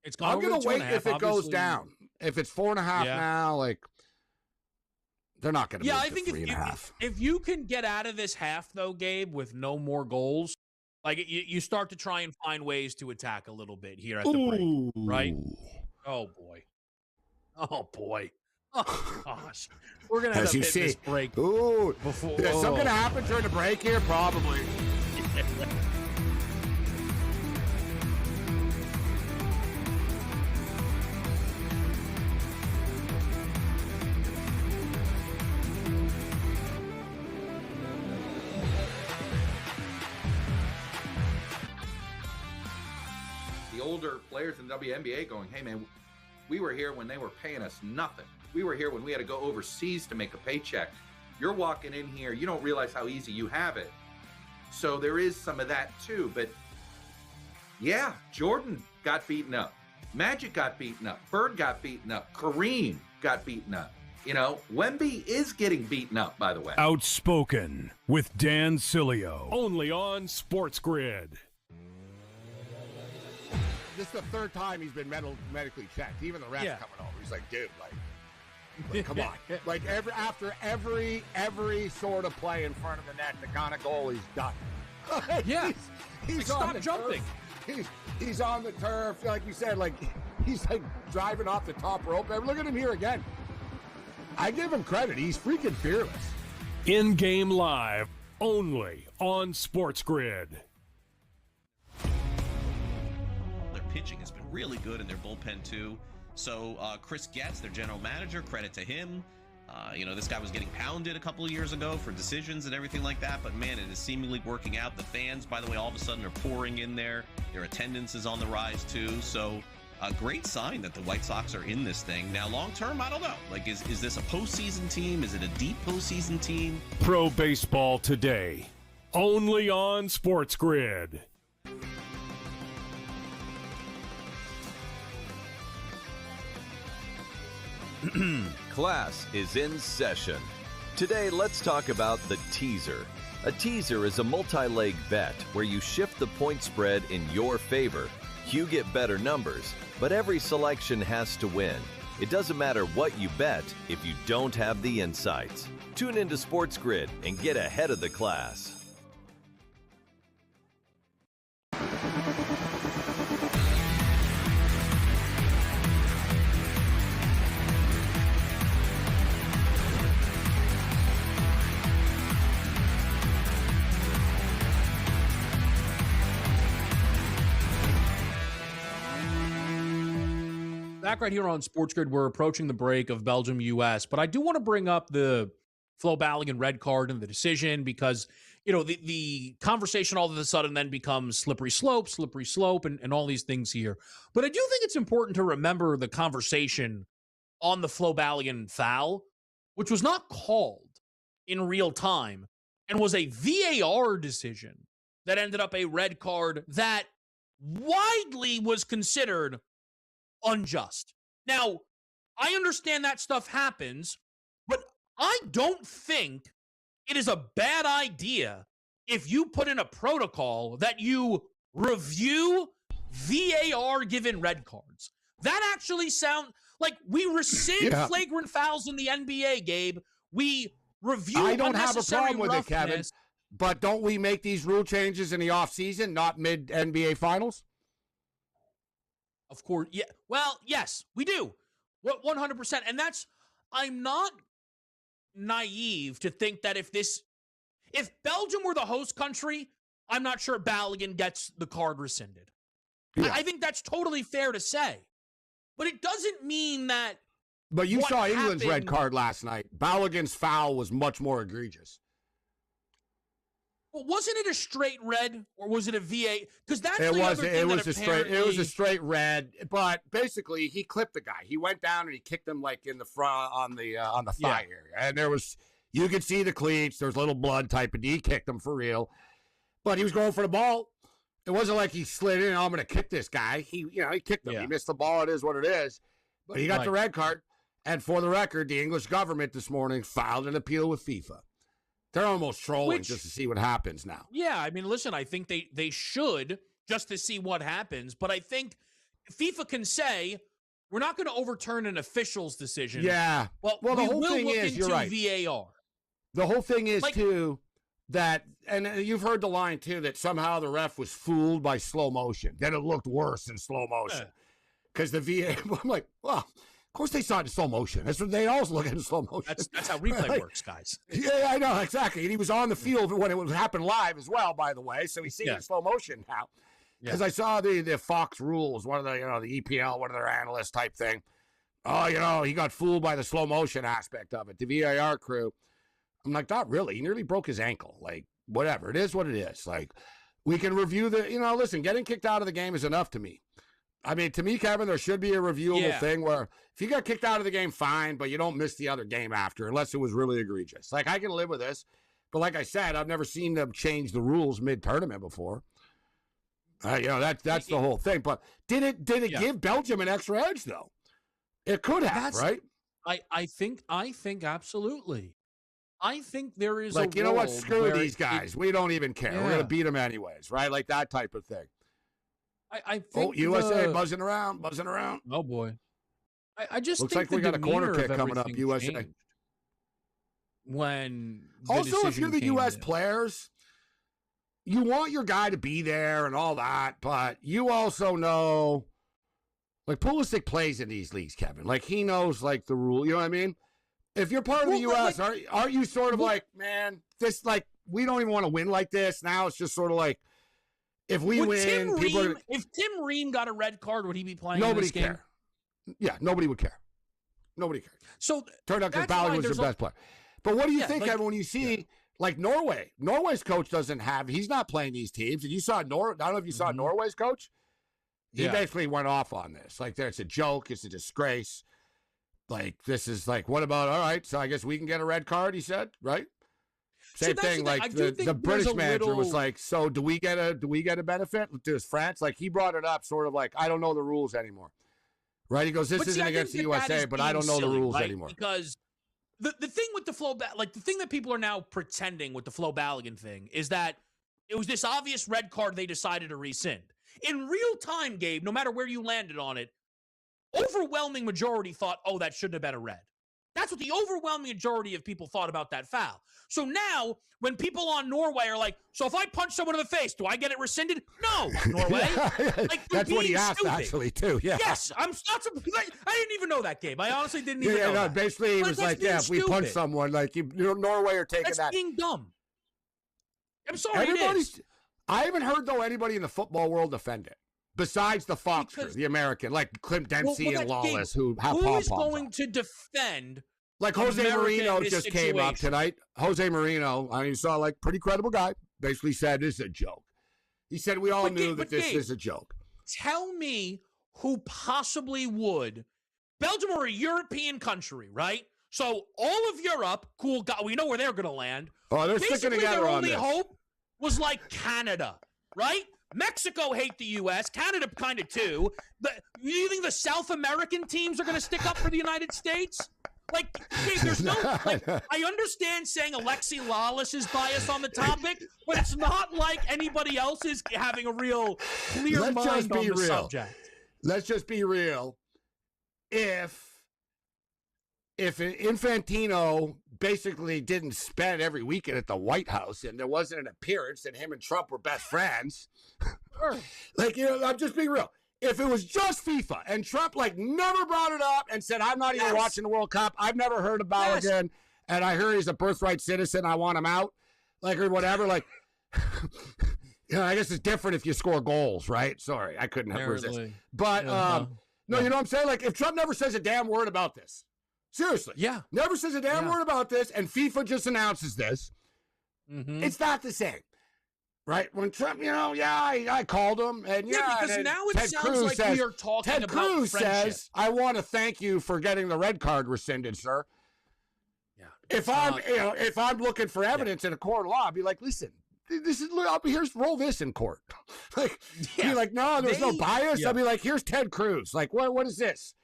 It's gone I'm over going to to wait 2.5, if it goes obviously. down. If it's 4.5 now, like, they're not going to Yeah, move I to think 3.5. if you can get out of this half, though, Gabe, with no more goals, like you start to try and find ways to attack a little bit here at the break, right? Oh, boy. Oh, boy. Oh, gosh. We're going to have to hit this break. Ooh. Before, Is something going to happen during the break here? Probably. The older players in the WNBA going, hey, man, we were here when they were paying us nothing. We were here when we had to go overseas to make a paycheck. You're walking in here, you don't realize how easy you have it. So there is some of that too. But yeah, Jordan got beaten up. Magic got beaten up. Bird got beaten up. Kareem got beaten up. Wemby is getting beaten up, by the way. Outspoken with Dan Cilio. Only on SportsGrid. This is the 3rd time he's been medically checked. Even the refs coming over. He's like, dude, like come on. Like after every sort of play in front of the net, the kind of goal he's done. Yeah. He's Like, on stop the jumping. Turf. He's on the turf, like you said, like he's like driving off the top rope. Look at him here again. I give him credit. He's freaking fearless. In-game live, only on SportsGrid. Their pitching has been really good in their bullpen too. So Chris Getz, their general manager, credit to him. This guy was getting pounded a couple of years ago for decisions and everything like that, but man, it is seemingly working out. The fans, by the way, all of a sudden are pouring in there. Their attendance is on the rise too. So a great sign that the White Sox are in this thing. Now, long term, I don't know. Like, is this a postseason team? Is it a deep postseason team? Pro Baseball Today, only on SportsGrid. Class is in session. Today, let's talk about the teaser. A teaser is a multi-leg bet where you shift the point spread in your favor. You get better numbers, but every selection has to win. It doesn't matter what you bet if you don't have the insights. Tune into SportsGrid and get ahead of the class. back right here on SportsGrid. We're approaching the break of Belgium-US, but I do want to bring up the Flo Balogun red card and the decision because, the conversation all of a sudden then becomes slippery slope, and all these things here. But I do think it's important to remember the conversation on the Flo Balogun foul, which was not called in real time and was a VAR decision that ended up a red card that widely was considered unjust. Now, I understand that stuff happens, but I don't think it is a bad idea if you put in a protocol that you review VAR given red cards. That actually sounds like we rescind flagrant fouls in the NBA, Gabe. We review I don't have a problem with roughness. it, Kevin. But don't we make these rule changes in the offseason, not mid-NBA finals? Of course. Yeah. Well, yes, we do. 100%. And I'm not naive to think that if Belgium were the host country, I'm not sure Balogun gets the card rescinded. Yeah. I think that's totally fair to say. But it doesn't mean that. But you saw England's red card last night. Balogun's foul was much more egregious. Well, wasn't it a straight red or was it a VA? Because that's it was a straight red. But basically, he clipped the guy. He went down and he kicked him like in the front on the thigh area, and you could see the cleats. There's little blood type of. He kicked him for real, but he was going for the ball. It wasn't like he slid in. I'm going to kick this guy. He kicked him. Yeah. He missed the ball. It is what it is. But he got the red card. And for the record, the English government this morning filed an appeal with FIFA. They're almost trolling just to see what happens now. Yeah, I mean, listen, I think they should just to see what happens. But I think FIFA can say, we're not going to overturn an official's decision. Yeah. Well, the whole thing is, you're right. VAR. The whole thing is, too, that, and you've heard the line, too, that somehow the ref was fooled by slow motion. That it looked worse in slow motion. Because the VAR, I'm like, well, of course they saw it in slow motion. That's what they always look at in slow motion. That's how replay works, guys. Yeah, I know, exactly. And he was on the field when it would happen live as well, by the way. So he's seeing it in slow motion now. Because I saw the Fox Rules, one of the the EPL, one of their analyst type thing. Oh, he got fooled by the slow motion aspect of it. The VAR crew. I'm like, not really. He nearly broke his ankle. Like, whatever. It is what it is. Like, we can review listen, getting kicked out of the game is enough to me. I mean, to me, Kevin, there should be a reviewable thing where if you got kicked out of the game, fine, but you don't miss the other game after unless it was really egregious. Like, I can live with this. But like I said, I've never seen them change the rules mid-tournament before. That's the whole thing. But did it give Belgium an extra edge, though? It could have, right? I think absolutely. I think there is like, you know what? Screw these guys. We don't even care. We're going to beat them anyways, right? Like that type of thing. I think USA buzzing around. Oh, boy. I just looks think like we got a corner kick coming up, USA. When also, if you're the U.S. players, you want your guy to be there and all that, but you also know, like, Pulisic plays in these leagues, Kevin. Like, he knows, like, the rule. You know what I mean? If you're part of the U.S., aren't you sort of like, man, this, like, we don't even want to win like this. Now it's just sort of like, if we win, if Tim Ream got a red card, would he be playing in this game? Care. Yeah, nobody would care. Nobody cared. So turned out because Balogun was the best player. But what do you think, Evan, when you see like Norway? Norway's coach he's not playing these teams. And you saw I don't know if you saw Norway's coach. He basically went off on this. Like, it's a joke. It's a disgrace. Like, this is like, what about, all right, so I guess we can get a red card, he said, right? Same thing, like the British manager was like, so do we get a benefit? Does France? Like, he brought it up sort of like, I don't know the rules anymore. Right? He goes, this isn't against the USA, but I don't know the rules anymore. Because the thing with the the thing that people are now pretending with the Flo Balogun thing is that it was this obvious red card they decided to rescind. In real time, Gabe, no matter where you landed on it, overwhelming majority thought, oh, that shouldn't have been a red. That's what the overwhelming majority of people thought about that foul. So now, when people on Norway are like, so if I punch someone in the face, do I get it rescinded? No, Norway. Like, that's what he asked, actually, too. Yeah. Yes, I'm not surprised. I didn't even know that, Gabe. I honestly didn't even know that. Basically, he was like, if we punch someone, like, Norway are taking that. That's being dumb. I'm sorry, it is. I haven't heard, though, anybody in the football world defend it. Besides the Foxer, the American, like Clint Dempsey and Lawless, who have who pom-poms is going on. to defend? Like Jose America Marino in this just came up situation? tonight. Jose Marino, I mean, saw like pretty credible guy, basically said this is a joke. He said we all knew that this is a joke. Tell me who possibly would. Belgium are a European country, right? So all of Europe, cool, we know where they're going to land. Oh, they're Basically, sticking together their on only this. hope was like Canada, right? Mexico hate the U.S. Canada kind of too. You think the South American teams are going to stick up for the United States? Like, Dave, there's no. Like, I understand saying Alexi Lawless is biased on the topic, but it's not like anybody else is having a real clear mind on the subject. Let's just be real. If Infantino basically didn't spend every weekend at the White House and there wasn't an appearance and him and Trump were best friends, like, you know, I'm just being real. If it was just FIFA and Trump like never brought it up and said, I'm not even watching the World Cup, I've never heard of Balogun, and I heard he's a birthright citizen, I want him out, like, or whatever, like, you know, I guess it's different if you score goals, right? Sorry, I couldn't have resisted. But, no, you know what I'm saying? Like, if Trump never says a damn word about this, seriously, never says a damn word about this, and FIFA just announces this, it's not the same. Right? When Trump, you know, I called him. And because and now it Ted sounds Cruz like says, we are talking Ted about Cruz friendship. says, I want to thank you for getting the red card rescinded, sir. Yeah. If I'm looking for evidence in a court of law, I'd be like, listen, this is, roll this in court. Like, be like, no, there's no bias. I'll be like, here's Ted Cruz. Like, what is this?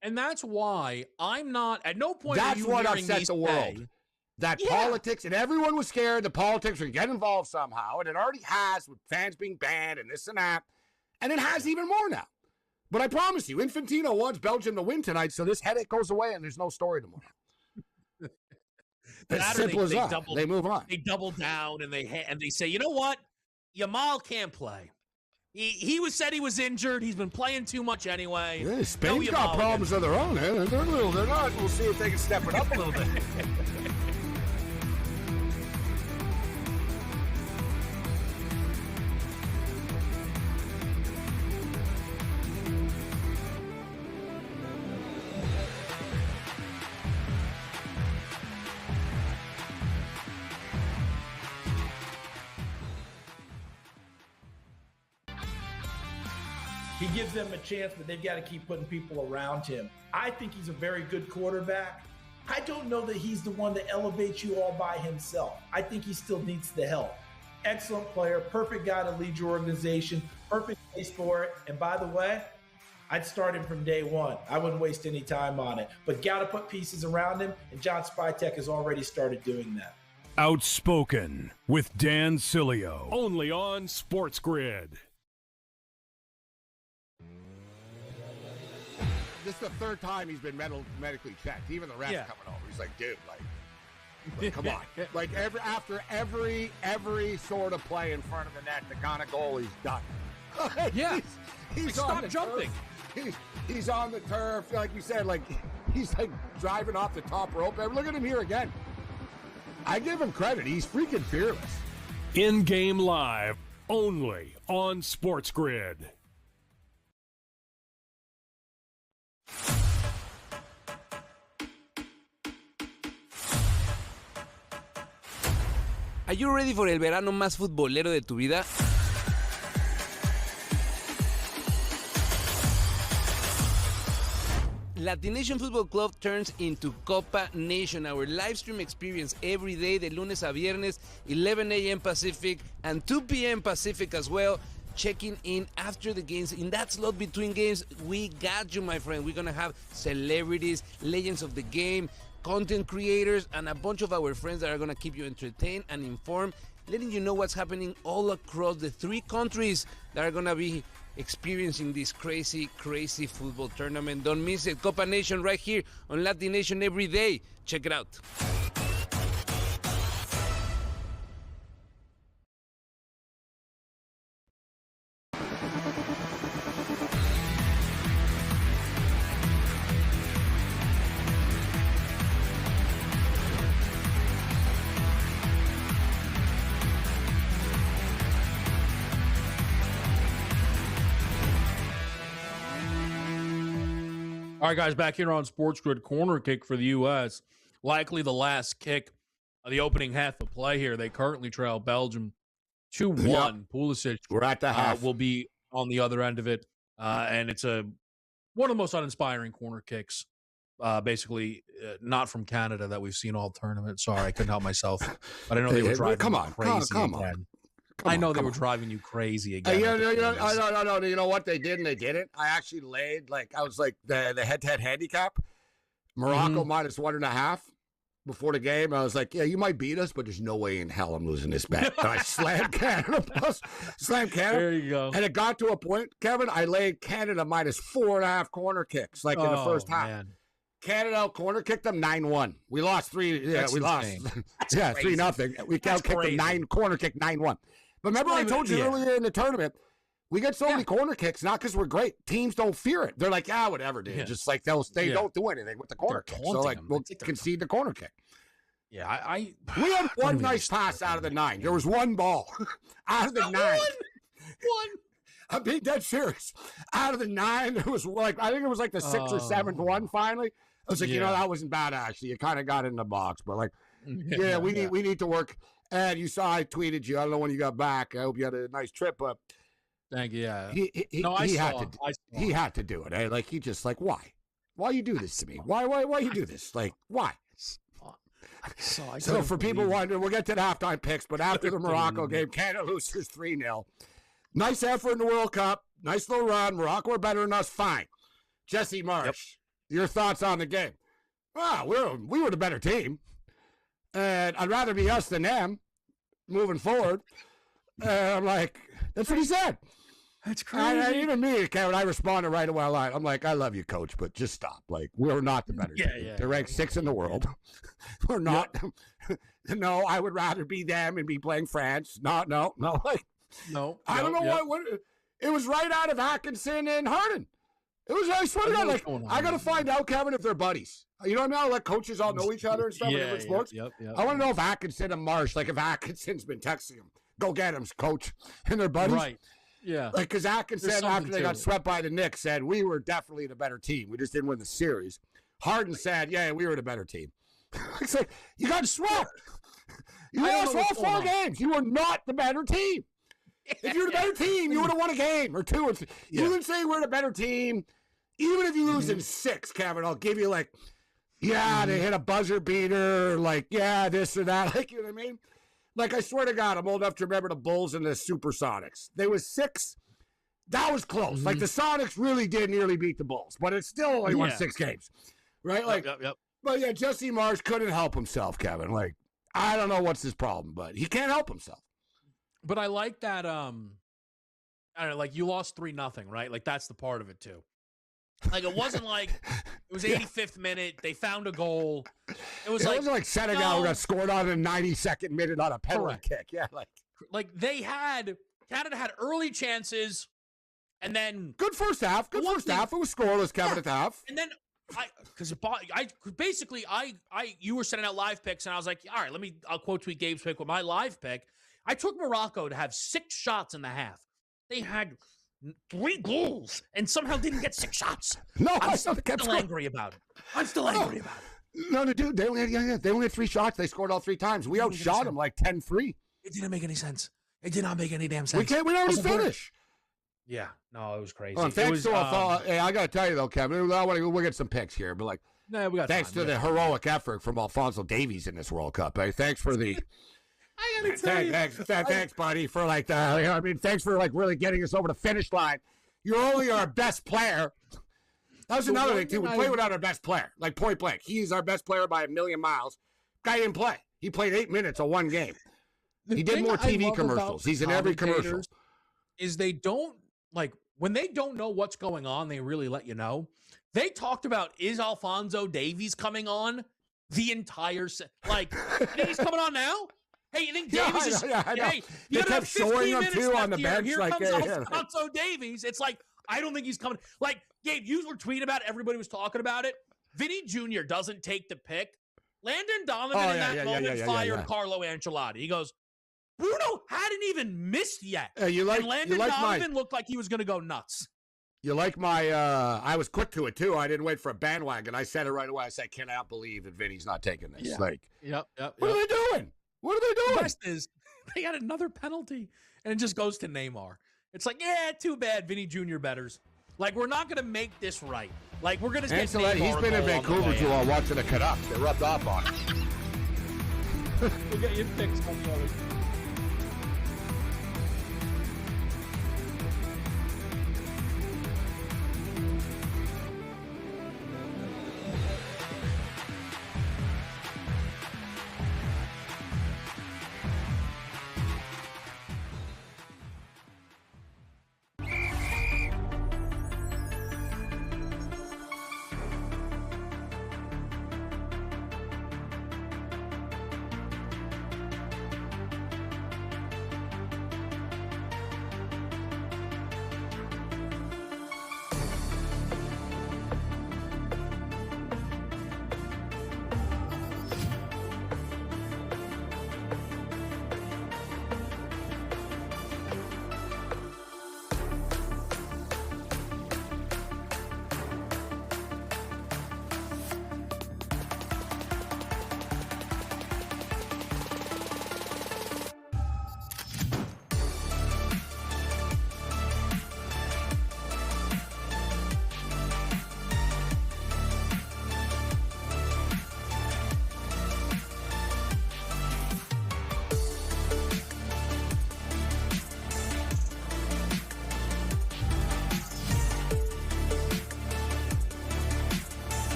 And that's why I'm not, at no point are That's you what hearing upset me the world. say, That politics, and everyone was scared that politics would get involved somehow, and it already has with fans being banned and this and that, and it has even more now. But I promise you, Infantino wants Belgium to win tonight, so this headache goes away and there's no story tomorrow. As simple as that. They move on. They double down and they say, you know what? Yamal can't play. He said he was injured. He's been playing too much anyway. Yeah, Spain's got problems of their own. They're not. We'll see if they can step it up a little bit. He gives them a chance, but they've got to keep putting people around him. I think he's a very good quarterback. I don't know that he's the one that elevates you all by himself. I think he still needs the help. Excellent player, perfect guy to lead your organization, perfect place for it. And by the way, I'd start him from day one. I wouldn't waste any time on it. But got to put pieces around him, and John Spytek has already started doing that. Outspoken with Dan Cilio, only on SportsGrid. This is the third time he's been medically checked. Even the refs coming over. He's like, dude, like come on. Like after every sort of play in front of the net, the Ghana goalie's done. He's stop jumping. He's on the turf, like you said, like he's like driving off the top rope. Look at him here again. I give him credit. He's freaking fearless. In-game live, only on SportsGrid. Are you ready for el verano más futbolero de tu vida? Latin Nation Football Club turns into Copa Nation, our live stream experience every day de lunes a viernes, 11 a.m. Pacific and 2 p.m. Pacific as well. Checking in after the games. In that slot between games, we got you, my friend. We're going to have celebrities, legends of the game, content creators, and a bunch of our friends that are going to keep you entertained and informed, letting you know what's happening all across the 3 countries that are going to be experiencing this crazy, crazy football tournament. Don't miss it. Copa Nation right here on Latin Nation every day. Check it out. All right, guys, back here on SportsGrid, corner kick for the U.S. Likely the last kick of the opening half of play here. They currently trail Belgium 2-1. Yep. Pulisic We're at the half. will be on the other end of it. And it's one of the most uninspiring corner kicks, not from Canada that we've seen all tournament. Sorry, I couldn't help myself. But I know they were driving crazy again. I know they were driving you crazy again. You know what they did and they didn't? I actually laid, I was the head-to-head handicap. Morocco minus 1.5 before the game. I was like, yeah, you might beat us, but there's no way in hell I'm losing this bet. And I slammed Canada plus, There you go. And it got to a point, Kevin, I laid Canada minus 4.5 corner kicks, in the first half. Man. Canada corner kicked them 9-1. We lost 3. Yeah, we lost. Yeah, 3-0. We kicked them 9 corner kick 9-1. But remember, I told you earlier in the tournament, we get so many corner kicks, not because we're great. Teams don't fear it. They're like, whatever, dude. Yeah. Just they don't do anything with the corner kick. So, we'll concede the corner kick. Yeah, we had one nice pass out of the 9. There was one ball out of the 9. One. I'm being dead serious. Out of the 9, it was I think it was the 6th or 7th one finally. I was like, that wasn't bad, actually. You kind of got it in the box. But, we need to work. And you saw I tweeted you. I don't know when you got back. I hope you had a nice trip. But thank you. Yeah. He had to do it. Eh? He just why? Why you do this to me? Why you do this? Why? So for people wondering, we'll get to the halftime picks. But after the Morocco game, Canada loses 3-0. Nice effort in the World Cup. Nice little run. Morocco are better than us. Fine. Jesse Marsh, your thoughts on the game? Well, we were the better team. And I'd rather be us than them moving forward. I'm like, that's what he said. That's crazy. Even me, Kevin, I responded right away. I'm like, I love you, coach, but just stop. We're not the better team. They're ranked 6th in the world. We're not. No, I would rather be them and be playing France. No. No. I don't know what. It was right out of Atkinson and Harden. It was, I swear to God, I got to find out, Kevin, if they're buddies. You know how coaches all know each other and stuff in different sports? Yep. I want to know if Atkinson and Marsh, if Atkinson's been texting him, go get him, coach, and they're buddies. Right. Yeah. Because Atkinson, after they got swept by the Knicks, said, we were definitely the better team. We just didn't win the series. Harden said, we were the better team. It's you got swept. You lost all 4 games. You were not the better team. If you're the better team, you would have won a game or 2 or 3. You can say we're the better team. Even if you lose in 6, Kevin, I'll give you they hit a buzzer beater, this or that. You know what I mean? I swear to God, I'm old enough to remember the Bulls and the Supersonics. They was 6. That was close. The Sonics really did nearly beat the Bulls, but it still only won 6 games. Right? Yep. But Jesse Marsh couldn't help himself, Kevin. I don't know what's his problem, but he can't help himself. But I like that, I don't know, you lost 3-0, right? That's the part of it, too. It wasn't it was 85th minute. They found a goal. It wasn't like Senegal got scored on in the 92nd minute on a penalty kick. Yeah, Canada had early chances, and then good first half. It was scoreless, Kevin, at the half. And then you were sending out live picks, and I was like, all right, I'll quote tweet Gabe's pick with my live pick. I took Morocco to have 6 shots in the half. They had 3 goals and somehow didn't get 6 shots. No, I'm still angry about it. No, dude, they only had 3 shots. They scored all 3 times. We outshot them 10-3. It didn't make any sense. It did not make any damn sense. We already finished. Yeah, no, it was crazy. Hey, I got to tell you though, Kevin, we'll get some picks here, but we got thanks to the heroic effort from Alphonso Davies in this World Cup. Hey, thanks for the. I gotta tell you. Thanks, buddy, for thanks for really getting us over the finish line. You're only our best player. That was another thing too. We play without our best player, point blank. He's our best player by a million miles. Guy didn't play. He played 8 minutes of one game. He did more TV commercials. He's in every commercial. Is they don't when they don't know what's going on, they really let you know. They talked about, is Alphonso Davies coming on the entire think he's coming on now? Hey, you think Davies is? Hey, you they kept showing him too on the bench. Here comes Alphonso Davies. It's I don't think he's coming. Gabe, you were tweeting about it. Everybody was talking about it. Vinny Jr. doesn't take the pick. Landon Donovan in that moment fired Carlo Ancelotti. He goes, Bruno hadn't even missed yet. And Landon Donovan looked like he was going to go nuts. You like my, I was quick to it, too. I didn't wait for a bandwagon. I said it right away. I said, I cannot believe that Vinny's not taking this. Yeah. Like, Yep. what are they doing? What are they The doing? best is they got another penalty, and it just goes to Neymar. It's like, yeah, too bad, Vinny Jr. betters. Like, we're not going to make this right. Like, we're going to get Neymar. He's been in Vancouver too long watching the Canucks. They rubbed off on him. We'll get you fixed on the other.